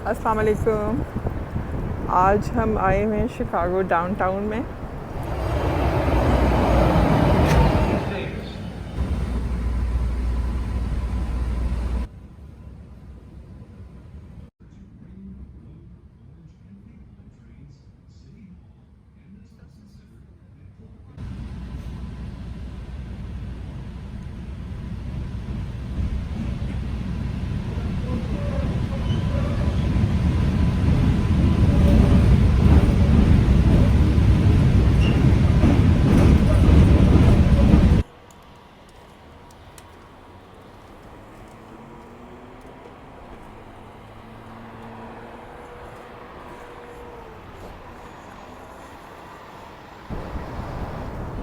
अस्सलाम वालेकुम। आज हम आए हुए हैं शिकागो डाउनटाउन में।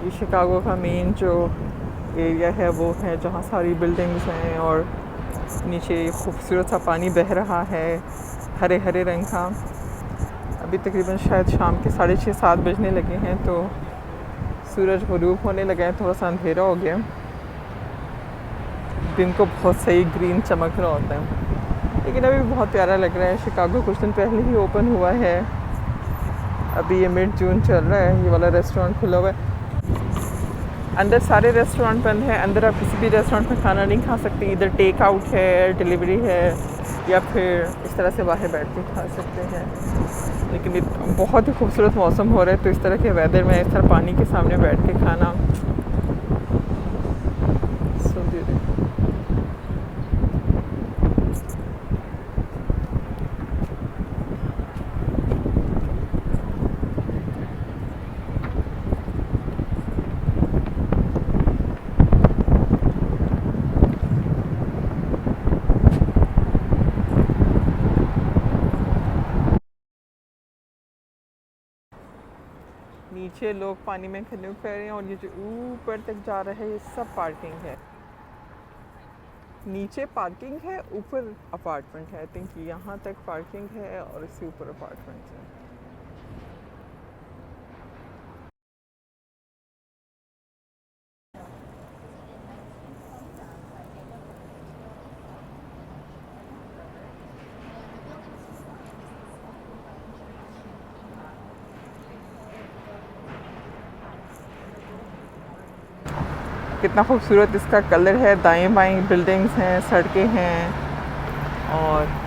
ये शिकागो का मेन जो एरिया है वो है जहाँ सारी बिल्डिंग्स हैं और नीचे खूबसूरत सा पानी बह रहा है हरे हरे रंग का। अभी तकरीबन शायद शाम के 6:30-7 बजने लगे हैं तो सूरज ग़ुरूब होने लगा है। थोड़ा सा अंधेरा हो गया। दिन को बहुत सही ग्रीन चमक रहा होता है, लेकिन अभी भी बहुत प्यारा लग रहा है। शिकागो कुछ दिन पहले ही ओपन हुआ है। अभी ये मिड जून चल रहा है। ये वाला रेस्टोरेंट खुला हुआ है। अंदर सारे रेस्टोरेंट बंद हैं। अंदर आप किसी भी रेस्टोरेंट में खाना नहीं खा सकते। इधर टेक आउट है, डिलीवरी है, या फिर इस तरह से बाहर बैठ के खा सकते हैं। लेकिन बहुत ही खूबसूरत मौसम हो रहा है तो इस तरह के वेदर में इस तरह पानी के सामने बैठ के खाना सो ब्यूटीफुल। नीचे लोग पानी में कैनू कर रहे हैं और ये जो ऊपर तक जा रहा है ये सब पार्किंग है। नीचे पार्किंग है, ऊपर अपार्टमेंट है। आई थिंक यहाँ तक पार्किंग है और इससे ऊपर अपार्टमेंट है। कितना खूबसूरत इसका कलर है। दाएं बाएं बिल्डिंग्स हैं, सड़कें हैं और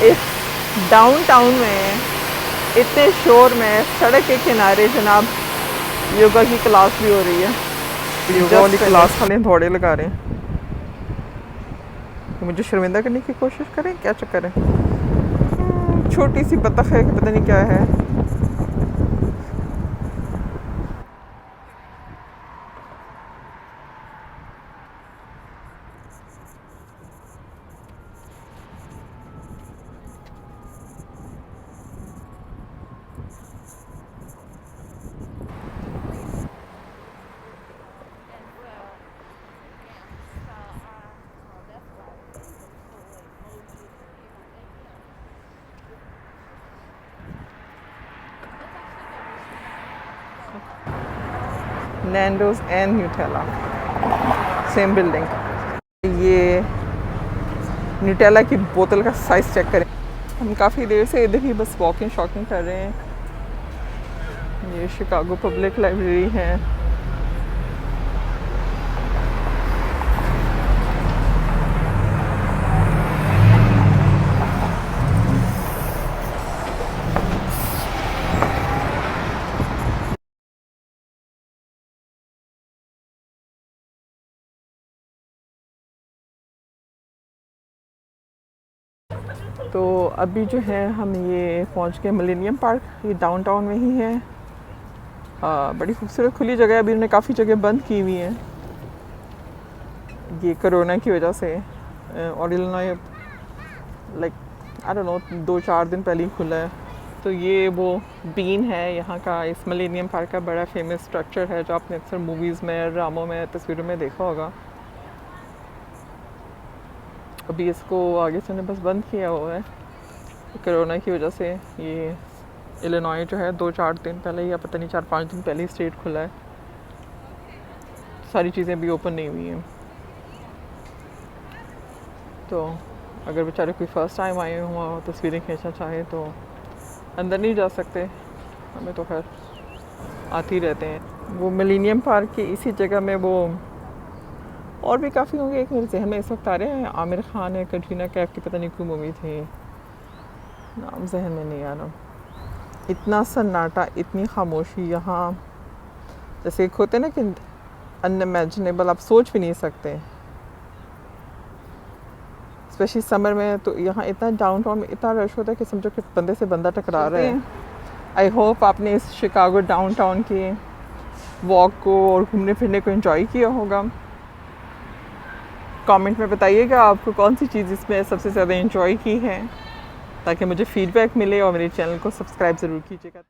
इस डाउनटाउन में इतने शोर में सड़क के किनारे जनाब योगा की क्लास भी हो रही है। योगा वाली क्लास वाले थोड़े लगा रहे हैं। मुझे शर्मिंदा करने की कोशिश करें, क्या चक्कर है। छोटी सी बतख है कि पता नहीं क्या है। Nando's and Nutella. Same building. ये न्यूटेला की बोतल का साइज़ चेक करें। हम काफ़ी देर से इधर ही बस वॉकिंग शॉकिंग कर रहे हैं। ये शिकागो पब्लिक लाइब्रेरी है। तो अभी जो है हम ये पहुंच गए मिलेनियम पार्क। ये डाउनटाउन में ही है। बड़ी खूबसूरत खुली जगह है। अभी उन्होंने काफ़ी जगह बंद की हुई हैं ये कोरोना की वजह से। और Illinois like I don't know 2-4 दिन पहले ही खुला है। तो ये वो बीन है यहाँ का। इस मिलेनियम पार्क का बड़ा फेमस स्ट्रक्चर है जो आपने अक्सर मूवीज़ में, ड्रामों में, तस्वीरों में देखा होगा। अभी इसको आगे से बस बंद किया हुआ है कोरोना की वजह से। ये इलिनॉय जो है 2-4 दिन पहले या पता नहीं 4-5 दिन पहले ही स्टेट खुला है। सारी चीज़ें अभी ओपन नहीं हुई हैं। तो अगर बेचारे कोई फ़र्स्ट टाइम आए हुआ तस्वीरें खींचना चाहे तो अंदर नहीं जा सकते। हमें तो खैर आते ही रहते हैं। वो मिलेनियम पार्क की इसी जगह में वो और भी काफ़ी होंगे। एक मेरे जहन में इस वक्त आ रहे हैं, आमिर खान है, कटरीना कैफ की पता नहीं कोई मूवी थी, नाम जहन में नहीं आ रहा। इतना सन्नाटा, इतनी खामोशी यहाँ, जैसे एक होते ना कि अनइमेजिनेबल, आप सोच भी नहीं सकते। स्पेशली समर में तो यहाँ इतना डाउनटाउन में इतना रश होता है कि समझो कि बंदे से बंदा टकरा रहा है। आई होप आपने इस शिकागो डाउनटाउन के वॉक को और घूमने फिरने को एंजॉय किया होगा। कमेंट में बताइएगा आपको कौन सी चीज़ इसमें सबसे ज़्यादा एंजॉय की है, ताकि मुझे फीडबैक मिले। और मेरे चैनल को सब्सक्राइब ज़रूर कीजिएगा।